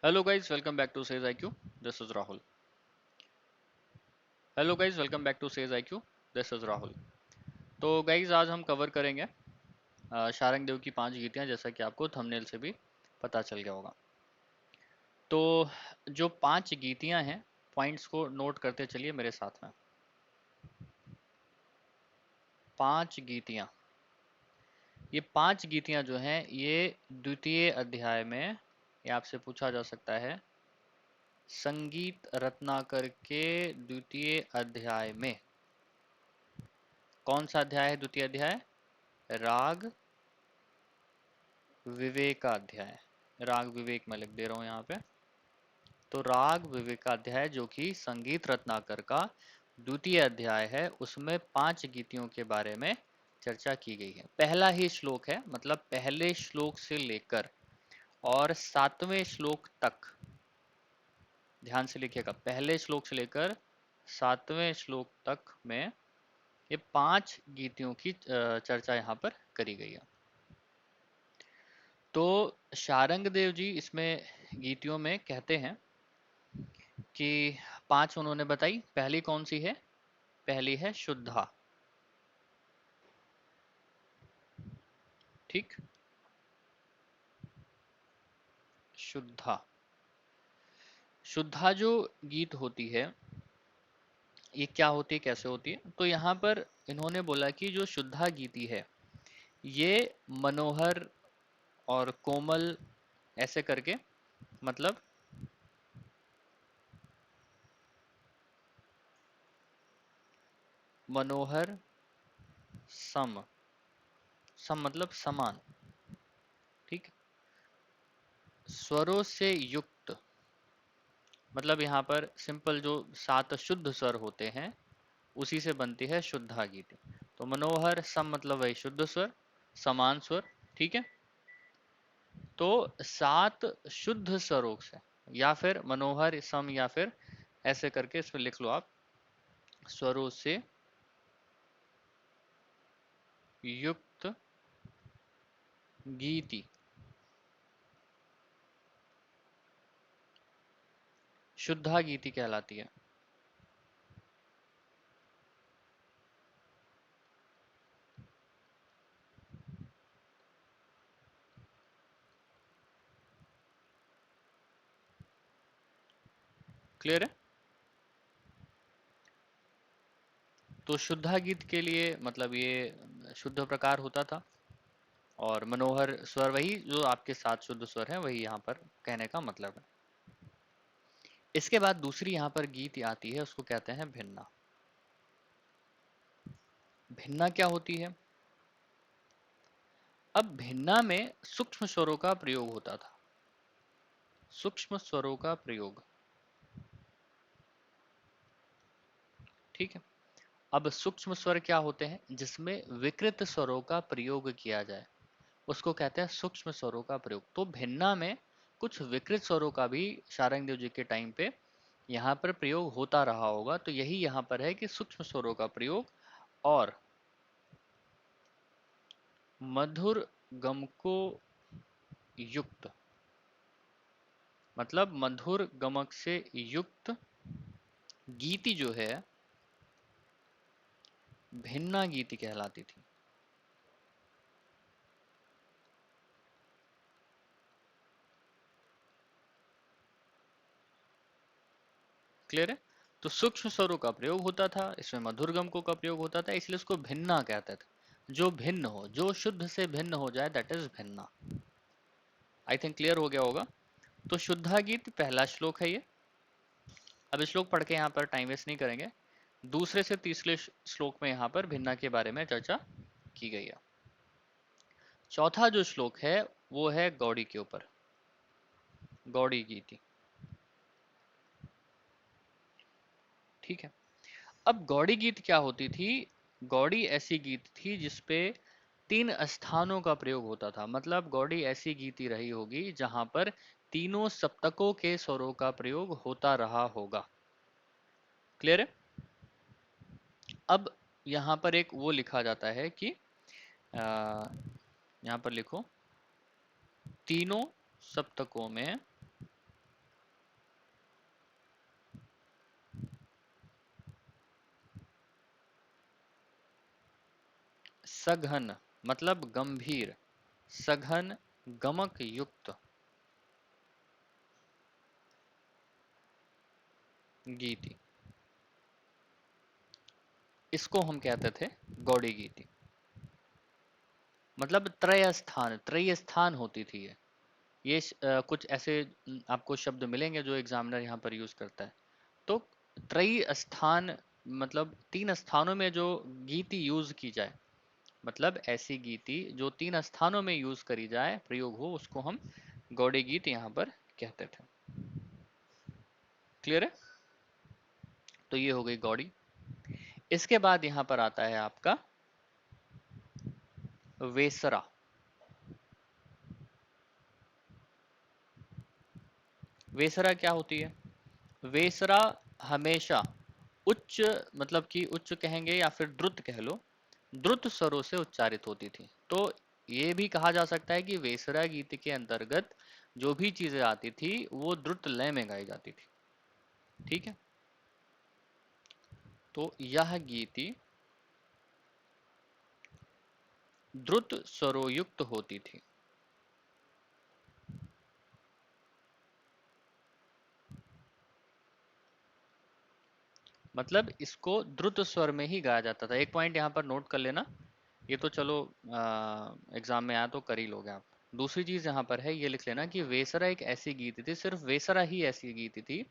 Hello guys, welcome back to Says IQ. This is Rahul. Hello guys, welcome back to sage IQ. This is Rahul. तो guys आज हम cover करेंगे शारंग देव की 5 गीतियां, जैसा कि आपको थंबनेल से भी पता चल गया होगा. तो जो 5 गीतियां हैं, पॉइंट्स को नोट करते चलिए मेरे साथ में. 5 गीतियां, ये 5 गीतियां जो हैं ये द्वितीय अध्याय में, ये आपसे पूछा जा सकता है, संगीत रत्नाकर के द्वितीय अध्याय में. कौन सा अध्याय है द्वितीय अध्याय? राग विवेकाध्याय. राग विवेक मैं लिख दे रहा हूं यहाँ पे. तो राग विवेकाध्याय जो कि संगीत रत्नाकर का द्वितीय अध्याय है, उसमें 5 गीतियों के बारे में चर्चा की गई है. पहला ही श्लोक है, मतलब पहले श्लोक से लेकर और 7वें श्लोक तक. ध्यान से लिखिएगा, पहले श्लोक से लेकर 7वें श्लोक तक में ये 5 गीतियों की चर्चा यहाँ पर करी गई है. तो शारंग देव जी इसमें गीतियों में कहते हैं कि 5 उन्होंने बताई. पहली कौन सी है? पहली है शुद्धा. ठीक, शुद्धा. शुद्धा जो गीत होती है, ये क्या होती है, कैसे होती है? तो यहाँ पर इन्होंने बोला कि जो शुद्धा गीति है ये मनोहर और कोमल, ऐसे करके, मतलब मनोहर, सम. सम मतलब समान. ठीक, स्वरों से युक्त, मतलब यहाँ पर सिंपल जो 7 शुद्ध स्वर होते हैं उसी से बनती है शुद्धा गीति. तो मनोहर सम मतलब वही शुद्ध स्वर, समान स्वर. ठीक है. तो 7 शुद्ध स्वरों से, या फिर मनोहर सम, या फिर ऐसे करके इसमें लिख लो आप, स्वरों से युक्त गीति शुद्धा गीति कहलाती है. क्लियर है? तो शुद्धा गीत के लिए मतलब ये शुद्ध प्रकार होता था, और मनोहर स्वर वही जो आपके 7 शुद्ध स्वर हैं, वही यहाँ पर कहने का मतलब है. इसके बाद दूसरी यहाँ पर गीत आती है, उसको कहते हैं भिन्ना. भिन्ना क्या होती है? अब भिन्ना में सूक्ष्म स्वरों का प्रयोग होता था. सूक्ष्म स्वरों का प्रयोग. ठीक है. अब सूक्ष्म स्वर क्या होते हैं? जिसमें विकृत स्वरों का प्रयोग किया जाए, उसको कहते हैं सूक्ष्म स्वरों का प्रयोग. तो भिन्ना में कुछ विकृत स्वरों का भी शारंग देव जी के टाइम पे यहाँ पर प्रयोग होता रहा होगा. तो यही यहाँ पर है कि सूक्ष्म स्वरों का प्रयोग और मधुर गमको युक्त, मतलब मधुर गमक से युक्त गीति जो है भिन्ना गीति कहलाती थी. क्लियर है? तो सूक्ष्म स्वरों का प्रयोग होता था, इसमें मधुर गमकों का प्रयोग होता था, इसलिए उसको भिन्ना कहते थे. जो भिन्न हो, जो शुद्ध से भिन्न हो जाए, दैट इज भिन्ना. आई थिंक क्लियर हो गया होगा. तो शुद्धा गीत पहला श्लोक है ये. अब श्लोक पढ़ के यहाँ पर टाइम वेस्ट नहीं करेंगे. दूसरे से तीसरे श्लोक में यहाँ पर भिन्ना के बारे में चर्चा की गई है. चौथा जो श्लोक है वो है गौड़ी के ऊपर, गौड़ी गीति. ठीक है. अब गौड़ी गीत क्या होती थी? गौड़ी ऐसी गीत थी जिसपे 3 स्थानों का प्रयोग होता था. मतलब गौड़ी ऐसी गीति रही होगी जहां पर तीनों सप्तकों के स्वरों का प्रयोग होता रहा होगा. क्लियर है? अब यहाँ पर एक वो लिखा जाता है कि यहाँ पर लिखो, तीनों सप्तकों में सघन मतलब गंभीर, सघन गमक युक्त गीति, इसको हम कहते थे गौड़ी गीति। मतलब त्रय स्थान होती थी ये कुछ ऐसे आपको शब्द मिलेंगे जो एग्जामिनर यहाँ पर यूज करता है। तो त्रयी स्थान मतलब 3 स्थानों में जो गीति यूज की जाए, मतलब ऐसी गीति जो 3 स्थानों में यूज करी जाए, प्रयोग हो, उसको हम गौड़ी गीत यहाँ पर कहते थे। क्लियर है? तो ये हो गई गौड़ी। इसके बाद यहाँ पर आता है आपका वेसरा। वेसरा क्या होती है? वेसरा हमेशा उच्च, मतलब कि उच्च कहेंगे या फिर द्रुत कह लो, द्रुत स्वरों से उच्चारित होती थी। तो ये भी कहा जा सकता है कि वेसरा गीत के अंतर्गत जो भी चीजें आती थी वो द्रुत लय में गाई जाती थी। ठीक है, तो यह गीति द्रुत स्वरों युक्त होती थी। मतलब इसको द्रुत स्वर में ही गाया जाता था। एक पॉइंट यहाँ पर नोट कर लेना, ये तो चलो एग्जाम में आया तो कर ही लोगे आप। दूसरी चीज यहाँ पर है, ये लिख लेना कि वेसरा एक ऐसी गीति थी, सिर्फ वेसरा ही ऐसी गीति थी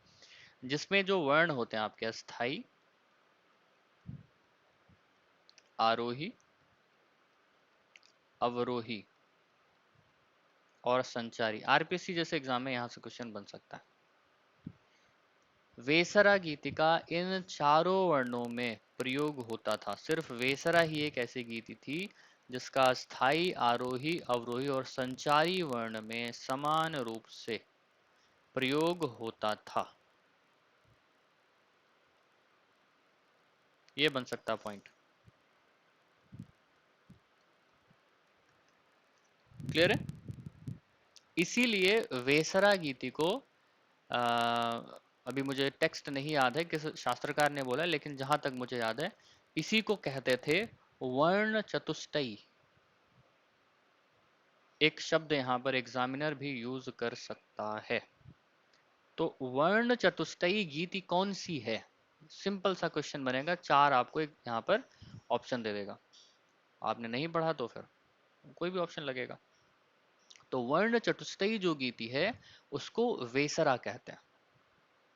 जिसमें जो वर्ण होते हैं आपके अस्थाई, आरोही, अवरोही और संचारी। आरपीएससी जैसे एग्जाम में यहाँ से क्वेश्चन बन सकता है। वेसरा गीति का इन चारों वर्णों में प्रयोग होता था। सिर्फ वेसरा ही एक ऐसी गीति थी जिसका स्थाई, आरोही, अवरोही और संचारी वर्ण में समान रूप से प्रयोग होता था। ये बन सकता पॉइंट। क्लियर है? इसीलिए वेसरा गीति को आ, अभी मुझे टेक्स्ट नहीं याद है किस शास्त्रकार ने बोला, लेकिन जहां तक मुझे याद है इसी को कहते थे वर्ण चतुष्टयी। एक शब्द यहाँ पर एग्जामिनर भी यूज कर सकता है। तो वर्ण चतुष्टयी गीति कौन सी है? सिंपल सा क्वेश्चन बनेगा, 4 आपको एक यहाँ पर ऑप्शन दे देगा। आपने नहीं पढ़ा तो फिर कोई भी ऑप्शन लगेगा। तो वर्ण चतुष्टयी जो गीति है उसको वेसरा कहते हैं।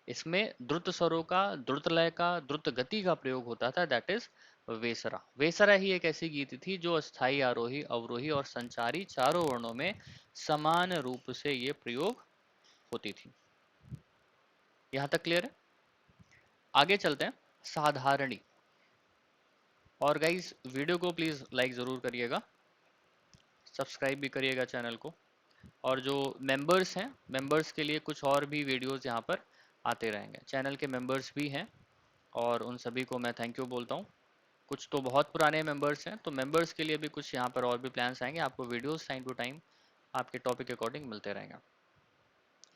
इसमें द्रुत स्वरों का, द्रुत लय का, द्रुत गति का प्रयोग होता था, दैट इज वेसरा। वेसरा ही एक ऐसी गीति थी जो अस्थाई, आरोही, अवरोही और संचारी चारों वर्णों में समान रूप से ये प्रयोग होती थी। यहां तक क्लियर है? आगे चलते हैं साधारणी। और गाइस वीडियो को प्लीज लाइक जरूर करिएगा, सब्सक्राइब भी करिएगा चैनल को। और जो मेंबर्स हैं, मेंबर्स के लिए कुछ और भी वीडियोस यहाँ पर आते रहेंगे। चैनल के मेंबर्स भी हैं और उन सभी को मैं थैंक यू बोलता हूँ। कुछ तो बहुत पुराने मेंबर्स हैं, तो मेंबर्स के लिए भी कुछ यहाँ पर और भी प्लान्स आएंगे। आपको वीडियोस टाइम टू टाइम आपके टॉपिक के अकॉर्डिंग मिलते रहेंगे।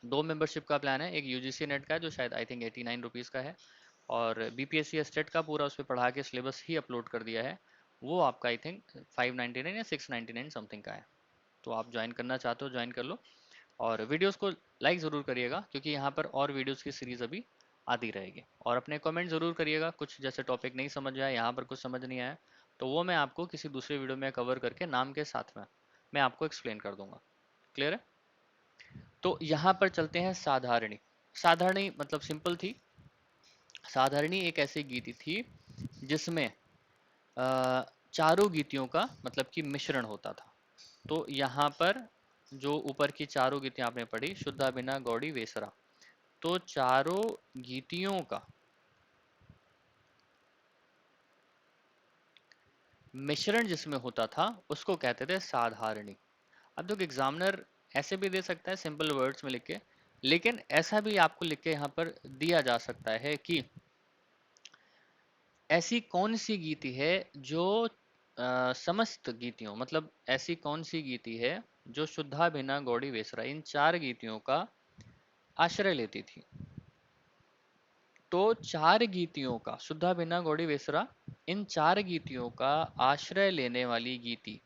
2 मेंबरशिप का प्लान है, एक यूजीसी नेट का है जो शायद आई थिंक 89 रुपीज़ का है, और बीपीएससी स्टेट का पूरा उस पर पढ़ा के सिलेबस ही अपलोड कर दिया है, वो आपका आई थिंक 599 या 699 समथिंग का है। तो आप ज्वाइन करना चाहते हो ज्वाइन कर लो। और वीडियोस को लाइक ज़रूर करिएगा क्योंकि यहाँ पर और वीडियोस की सीरीज़ अभी आती रहेगी। और अपने कमेंट ज़रूर करिएगा, कुछ जैसे टॉपिक नहीं समझ आया, यहाँ पर कुछ समझ नहीं आया, तो वो मैं आपको किसी दूसरे वीडियो में कवर करके नाम के साथ में मैं आपको एक्सप्लेन कर दूंगा। क्लियर है? तो यहाँ पर चलते हैं साधारणी। साधारणी मतलब सिंपल थी। साधारणी एक ऐसी गीति थी जिसमें चारों गीतियों का मतलब कि मिश्रण होता था। तो यहाँ पर जो ऊपर की चारों गीतियां आपने पढ़ी, शुद्धा, बिना, गौड़ी, वेसरा, तो चारों गीतियों का मिश्रण जिसमें होता था उसको कहते थे साधारणी। अब देखो एग्जामिनर ऐसे भी दे सकता है सिंपल वर्ड्स में लिख के, लेकिन ऐसा भी आपको लिख के यहाँ पर दिया जा सकता है कि ऐसी कौन सी गीति है जो समस्त गीतियों, मतलब ऐसी कौन सी गीति है जो शुद्धा, भिना, गौड़ी, वेसरा इन 4 गीतियों का आश्रय लेती थी। तो चार गीतियों का शुद्धा भिन्ना गौड़ी वेसरा, इन चार गीतियों का आश्रय लेने वाली गीति,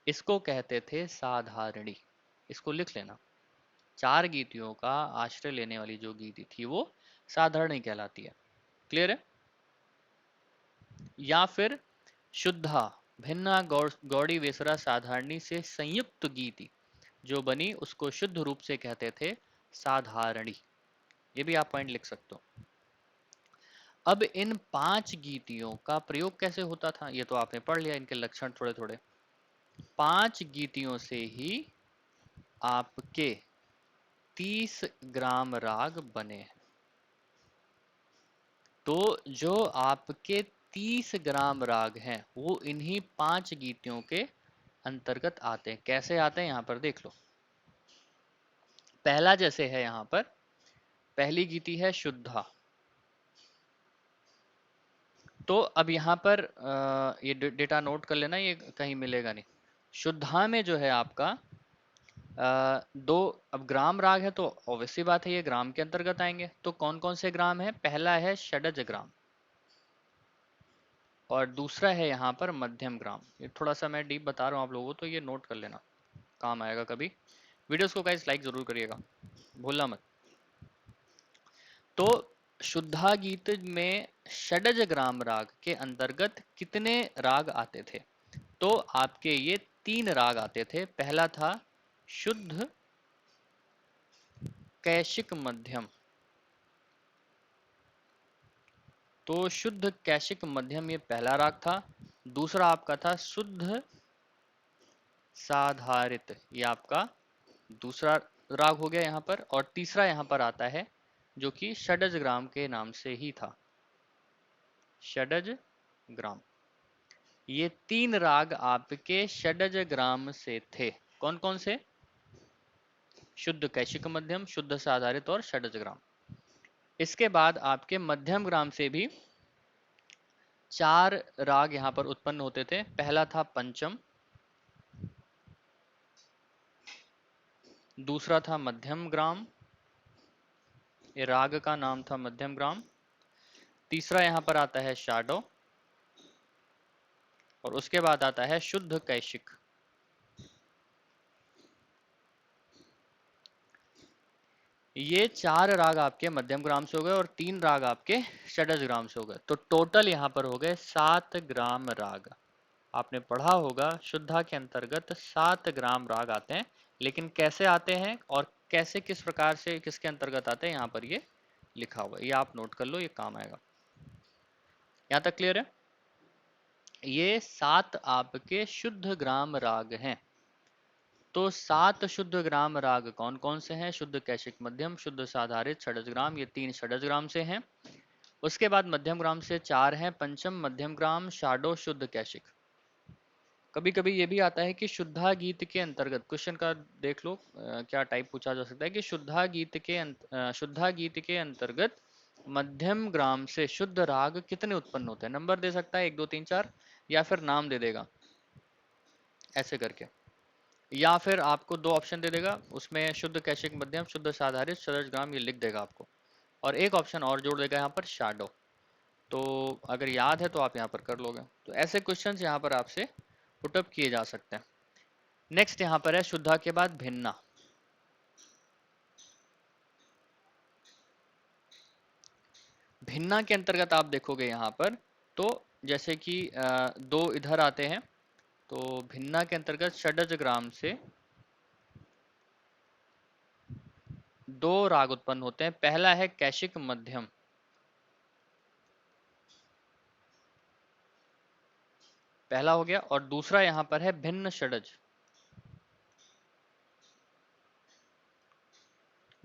इसको कहते थे साधारणी। इसको लिख लेना। चार गीतियों का आश्रय लेने वाली जो गीति थी वो साधारणी कहलाती है। क्लियर है? या फिर शुद्धा भिन्ना गौड़ी वेसरा साधारणी से संयुक्त गीति जो बनी उसको शुद्ध रूप से कहते थे साधारणी। ये भी आप पॉइंट लिख सकते हो। अब इन पांच गीतियों का प्रयोग कैसे होता था ये तो आपने पढ़ लिया, इनके लक्षण थोड़े थोड़े। पांच गीतियों से ही आपके 30 ग्राम राग बने। तो जो आपके 30 ग्राम राग हैं वो इन्हीं पांच गीतियों के अंतर्गत आते हैं। कैसे आते हैं यहां पर देख लो। पहला जैसे है यहां पर, पहली गीति है शुद्धा। तो अब यहाँ पर ये डेटा नोट कर लेना, ये कहीं मिलेगा नहीं। शुद्धा में जो है आपका दो, अब ग्राम राग है तो ऑब्वियसली बात है ये ग्राम के अंतर्गत आएंगे। तो कौन कौन से ग्राम है? पहला है षडज ग्राम और दूसरा है यहाँ पर मध्यम ग्राम। ये थोड़ा सा मैं डीप बता रहा हूँ आप लोगों को, तो ये नोट कर लेना, काम आएगा कभी। वीडियोस को गाइस लाइक जरूर करिएगा, भूलना मत। तो शुद्धा गीत में षडज ग्राम राग के अंतर्गत कितने राग आते थे? तो आपके ये तीन राग आते थे। पहला था शुद्ध कैशिक मध्यम। तो शुद्ध कैशिक मध्यम ये पहला राग था। दूसरा आपका था शुद्ध साधारित, ये आपका दूसरा राग हो गया यहाँ पर। और तीसरा यहाँ पर आता है जो कि षडज ग्राम के नाम से ही था, षडज ग्राम। ये तीन राग आपके षडज ग्राम से थे। कौन कौन से? शुद्ध कैशिक मध्यम, शुद्ध साधारित और षडज ग्राम। इसके बाद आपके मध्यम ग्राम से भी चार राग यहां पर उत्पन्न होते थे। पहला था पंचम, दूसरा था मध्यम ग्राम, ये राग का नाम था मध्यम ग्राम। तीसरा यहां पर आता है शाडो और उसके बाद आता है शुद्ध कैशिक। ये चार राग आपके मध्यम ग्राम से हो गए और तीन राग आपके षडज ग्राम से हो गए। तो टोटल यहां पर हो गए 7 ग्राम राग। आपने पढ़ा होगा शुद्धा के अंतर्गत 7 ग्राम राग आते हैं, लेकिन कैसे आते हैं और कैसे किस प्रकार से किसके अंतर्गत आते हैं यहाँ पर ये लिखा हुआ है, ये आप नोट कर लो, ये काम आएगा। यहाँ तक क्लियर है? ये 7 आपके शुद्ध ग्राम राग हैं। तो 7 शुद्ध ग्राम राग कौन कौन से हैं? शुद्ध कैशिक मध्यम, शुद्ध साधारित, षडज ग्राम, ये तीन षडज ग्राम से हैं। उसके बाद मध्यम ग्राम से चार हैं, पंचम, मध्यम ग्राम, शाडो, शुद्ध कैशिक। कभी कभी ये भी आता है कि शुद्धा गीत के अंतर्गत, क्वेश्चन का देख लो क्या टाइप पूछा जा सकता है कि शुद्धा गीत के अंतर्गत मध्यम ग्राम से शुद्ध राग कितने उत्पन्न होते हैं? नंबर दे सकता है 1 2 3 4, या फिर नाम दे देगा ऐसे करके, या फिर आपको दो ऑप्शन दे देगा, उसमें शुद्ध कैशिक मध्यम, शुद्ध साधारित, षडज ग्राम, ये लिख देगा आपको। और एक ऑप्शन और जोड़ देगा यहाँ पर शाडो। तो अगर याद है तो आप यहाँ पर कर लोगे। तो ऐसे क्वेश्चंस यहाँ पर आपसे पुटअप किए जा सकते हैं। नेक्स्ट यहाँ पर है शुद्धा के बाद भिन्ना। भिन्ना के अंतर्गत आप देखोगे यहाँ पर, तो जैसे कि दो इधर आते हैं, तो भिन्ना के अंतर्गत षडज ग्राम से दो राग उत्पन्न होते हैं। पहला है कैशिक मध्यम, पहला हो गया, और दूसरा यहाँ पर है भिन्न षडज।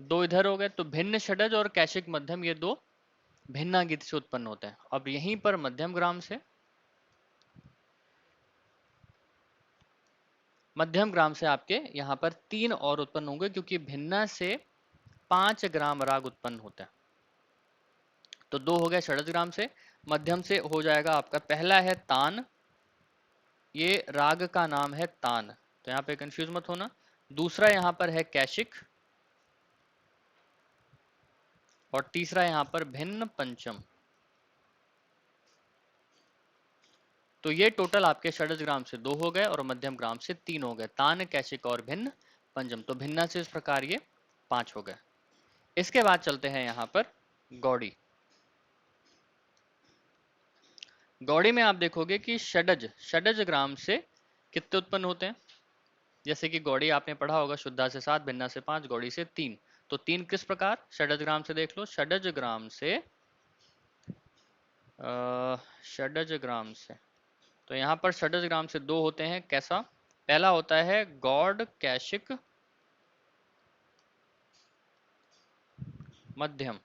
दो इधर हो गए, तो भिन्न षडज और कैशिक मध्यम ये दो भिन्ना गीत से उत्पन्न होते हैं। अब यहीं पर मध्यम ग्राम से आपके यहाँ पर तीन और उत्पन्न होंगे, क्योंकि भिन्ना से 5 ग्राम राग उत्पन्न होता है। तो दो हो गए षडज ग्राम से। मध्यम से हो जाएगा आपका, पहला है तान, ये राग का नाम है तान, तो यहाँ पे कंफ्यूज मत होना। दूसरा यहाँ पर है कैशिक और तीसरा यहाँ पर भिन्न पंचम। तो ये टोटल आपके षडज ग्राम से 2 हो गए और मध्यम ग्राम से 3 हो गए, तान, कैशिक और भिन्न पंचम। तो भिन्ना से इस प्रकार ये 5 हो गए। इसके बाद चलते हैं यहाँ पर गौड़ी। गौड़ी में आप देखोगे कि षडज षडज ग्राम से कितने उत्पन्न होते हैं। जैसे कि गौड़ी आपने पढ़ा होगा, शुद्धा से 7, भिन्ना से 5, गौड़ी से 3। तो 3 किस प्रकार, षडज ग्राम से देख लो। षडज ग्राम से षडज ग्राम से, तो यहाँ पर षडज ग्राम से 2 होते हैं। कैसा? पहला होता है गौड़ कैशिक मध्यम,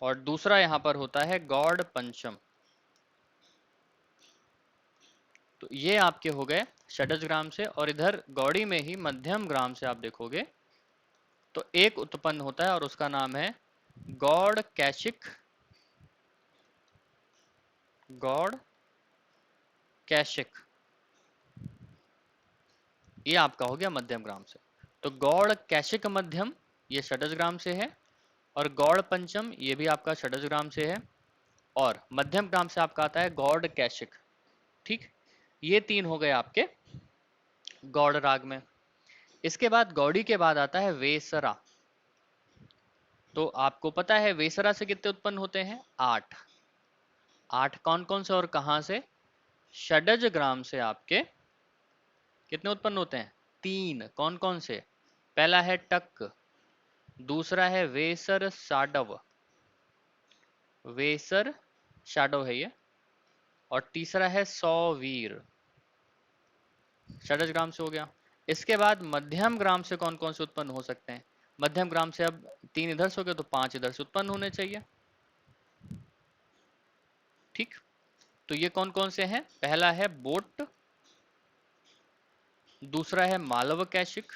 और दूसरा यहाँ पर होता है गौड़ पंचम। तो ये आपके हो गए षडज ग्राम से। और इधर गौड़ी में ही मध्यम ग्राम से आप देखोगे तो एक उत्पन्न होता है और उसका नाम है गौड़ कैशिक, गौड़ कैशिक। ये आपका हो गया मध्यम ग्राम से। तो गौड़ कैशिक मध्यम ये षडज ग्राम से है, और गौड़ पंचम ये भी आपका षडज ग्राम से है, और मध्यम ग्राम से आपका आता है गौड़ कैशिक। ठीक, ये 3 हो गए आपके गौड़ राग में। इसके बाद गौड़ी के बाद आता है वेसरा। तो आपको पता है वेसरा से कितने उत्पन्न होते हैं? 8। 8 कौन कौन से और कहां से? षडज ग्राम से आपके कितने उत्पन्न होते हैं? 3। कौन कौन से? पहला है टक, दूसरा है वेसर साडव, वेसर शाडो है ये, और तीसरा है सौवीर। षडज ग्राम से हो गया। इसके बाद मध्यम ग्राम से कौन कौन से उत्पन्न हो सकते हैं? मध्यम ग्राम से अब 3 इधर से हो गए तो 5 इधर से उत्पन्न होने चाहिए। ठीक, तो ये कौन कौन से हैं? पहला है बोट, दूसरा है मालव कैशिक,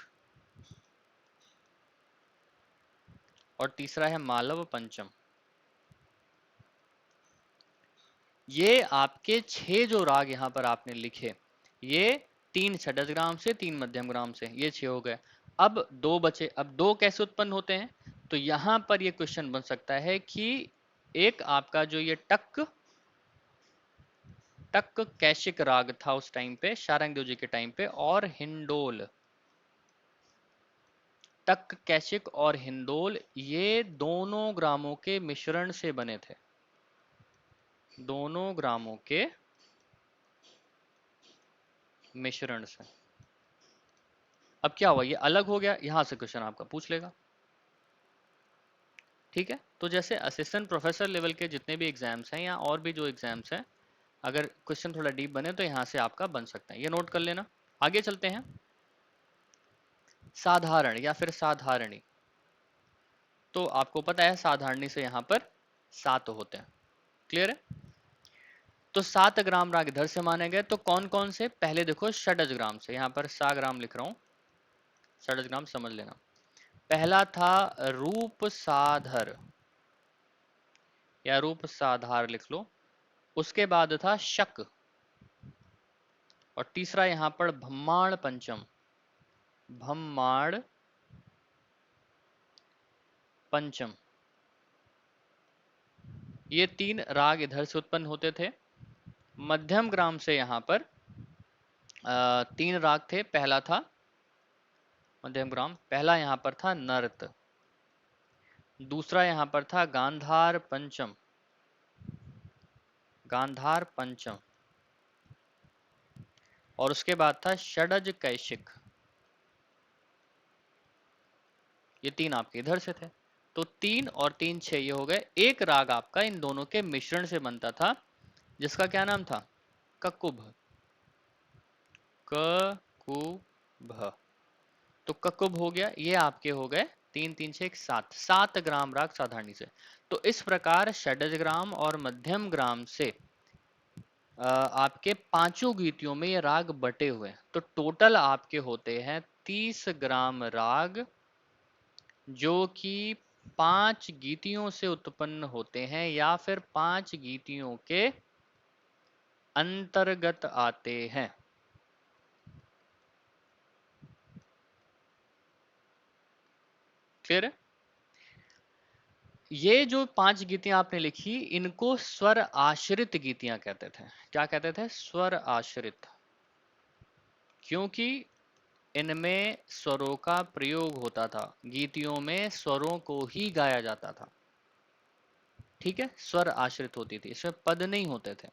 और तीसरा है मालव पंचम। ये आपके 6 जो राग यहां पर आपने लिखे, ये 3 षडज ग्राम से, 3 मध्यम ग्राम से, ये 6 हो गए। अब 2 बचे। अब 2 कैसे उत्पन्न होते हैं? तो यहां पर ये क्वेश्चन बन सकता है कि एक आपका जो ये टक टक कैशिक राग था उस टाइम पे, शारंगदेव जी के टाइम पे, और हिंडोल, टक कैशिक और हिंदोल, ये दोनों ग्रामों के मिश्रण से बने थे। दोनों ग्रामों के मिश्रण से। अब क्या हुआ, ये अलग हो गया, यहां से क्वेश्चन आपका पूछ लेगा। ठीक है, तो जैसे असिस्टेंट प्रोफेसर लेवल के जितने भी एग्जाम्स हैं या और भी जो एग्जाम्स हैं, अगर क्वेश्चन थोड़ा डीप बने तो यहां से आपका बन सकता है, ये नोट कर लेना। आगे चलते हैं। साधारण या फिर साधारणी। तो आपको पता है साधारणी से यहां पर 7 होते हैं। क्लियर है? तो 7 ग्राम राग इधर से माने गए। तो कौन कौन से? पहले देखो षडज ग्राम से, यहां पर सा ग्राम लिख रहा हूं, षडज ग्राम समझ लेना। पहला था रूप साधर या रूप साधार लिख लो। उसके बाद था शक, और तीसरा यहां पर भम्माण पंचम, भम्माण पंचम। ये 3 राग इधर से उत्पन्न होते थे। मध्यम ग्राम से यहां पर 3 राग थे। पहला था मध्यम ग्राम, पहला यहां पर था नर्त, दूसरा यहां पर था गांधार पंचम, गांधार पंचम, और उसके बाद था षडज कैशिक। ये 3 आपके इधर से थे। तो 3 और 3 6 ये हो गए। एक राग आपका इन दोनों के मिश्रण से बनता था, जिसका क्या नाम था? ककुभ, ककुभ। तो ककुभ हो गया। ये आपके हो गए 3 3 6 7, 7 ग्राम राग साधारणी से। तो इस प्रकार षडज ग्राम और मध्यम ग्राम से आपके पांचों गीतियों में ये राग बटे हुए। तो टोटल आपके होते हैं 30 ग्राम राग, जो कि 5 गीतियों से उत्पन्न होते हैं या फिर 5 गीतियों के अंतर्गत आते हैं। क्लियर है? ये जो 5 गीतियां आपने लिखी, इनको स्वर आश्रित गीतियां कहते थे। क्या कहते थे? स्वर आश्रित। क्योंकि इनमें स्वरों का प्रयोग होता था, गीतियों में स्वरों को ही गाया जाता था। ठीक है, स्वर आश्रित होती थी, इसमें पद नहीं होते थे।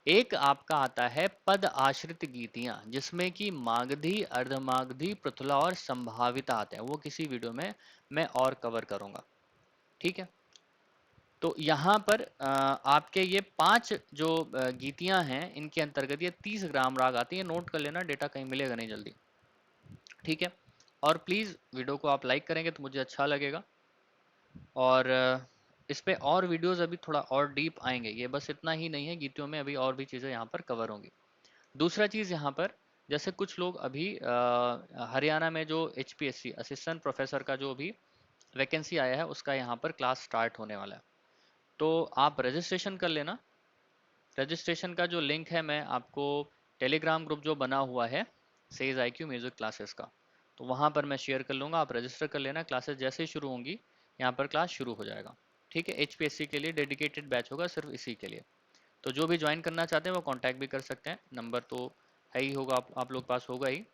एक आपका आता है पद आश्रित गीतियां, जिसमें कि मागधी, अर्धमागधी, पृथुला और संभाविता आते हैं। वो किसी वीडियो में मैं और कवर करूंगा। ठीक है, तो यहाँ पर आपके ये 5 जो गीतियां हैं, इनके अंतर्गत ये 30 ग्राम राग आती है। नोट कर लेना, डेटा कहीं मिलेगा नहीं जल्दी। ठीक है, और प्लीज वीडियो को आप लाइक करेंगे तो मुझे अच्छा लगेगा। और इस पे और वीडियोस अभी थोड़ा और डीप आएंगे, ये बस इतना ही नहीं है, गीतियों में अभी और भी चीजें यहाँ पर कवर होंगी। दूसरा चीज यहाँ पर, जैसे कुछ लोग अभी हरियाणा में जो HPSC असिस्टेंट प्रोफेसर का जो भी वैकेंसी आया है, उसका यहाँ पर क्लास स्टार्ट होने वाला है। तो आप रजिस्ट्रेशन कर लेना। रजिस्ट्रेशन का जो लिंक है, मैं आपको टेलीग्राम ग्रुप जो बना हुआ है सेज IQ म्यूजिक क्लासेस का, तो वहाँ पर मैं शेयर कर लूँगा। आप रजिस्टर कर लेना, क्लासेस जैसे ही शुरू होंगी यहाँ पर क्लास शुरू हो जाएगा। ठीक है, HPSC के लिए डेडिकेटेड बैच होगा सिर्फ इसी के लिए। तो जो भी ज्वाइन करना चाहते हैं वो कांटेक्ट भी कर सकते हैं। नंबर तो है ही होगा, आप लोग पास होगा ही,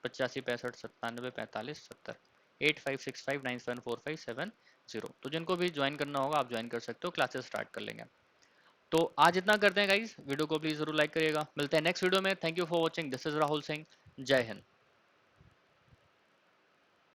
85 65 97 45 70, 8565974570। तो जिनको भी ज्वाइन करना होगा आप ज्वाइन कर सकते हो, क्लासेस स्टार्ट कर लेंगे। तो आज इतना करते हैं गाइज, वीडियो को प्लीज जरूर लाइक करिएगा। मिलते हैं नेक्स्ट वीडियो में। Thank you for watching, this is Rahul Singh. जय हिंद।